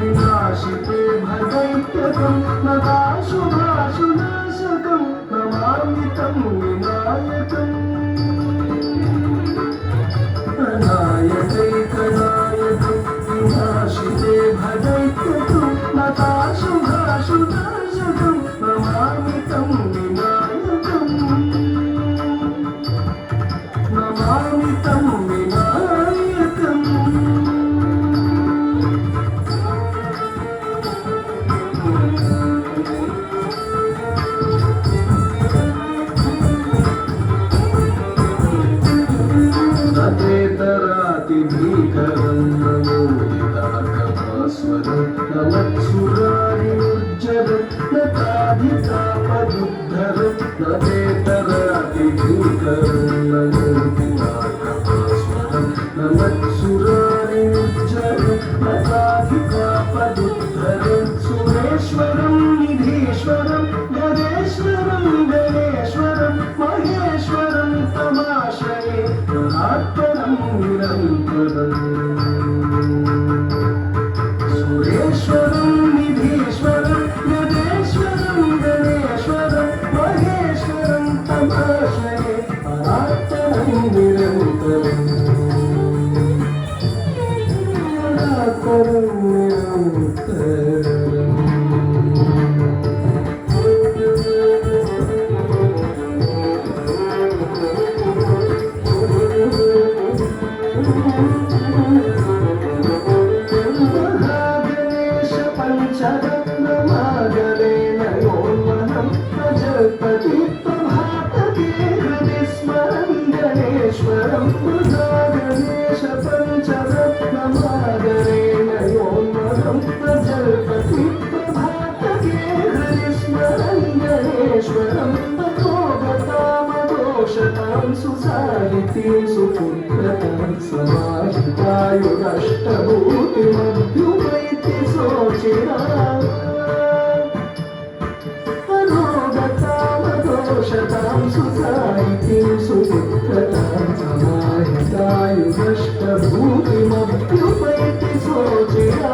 विनाशिते भदैत्यकं नताशुभाशुनाशकं नमामि तं विनायकम् अनायकैकनायकं विनाशिते भदैत्यकं नताशुभाशुनाशकं नमामि तं विनायकम् नमामि तं विनायकम् भीकरं नमोदिताकभास्वरं नमत्सुरारिमुज्जरं नताधितापदुद्धरं नवेतरातिभीकरं नमोदिताकभास्वरं नमत्सुरारिमुज्जरं नताधितापदुद्धरं सुरेश्वरं निधीश्वरं गणेश्वरं गणेश्वरं महेश्वरं तमाश्रये सुरेश्वरं निधीश्वरं गणेश्वरं गणेश्वरं महेश्वरं तमाश्रये परात्परं निरन्तरम् परात्परं निरन्तरम् महागणेशपञ्चरत्नमागरेण योन्मनं प्रजल्पति प्रभातके हृदि स्मरं गणेश्वरं महागणेशपञ्चरत्नमागरेण योन्मनं प्रजल्पति प्रभातके हृदि स्मरं गणेश्वरं ततो गतामदोषतां सुसाहितीं सुपुत्रतां समाहितायुरष्टभूतिमभ्युपैति सोचिरा मनोगतामदोषतां सुसाहितीं सुपुत्रतां समाहितायुरष्टभूतिमभ्युपैति सोचिरा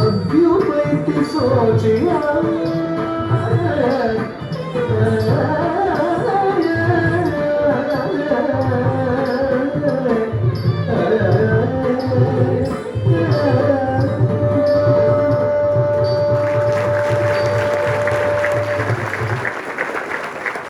अभ्युपैति सोचिरा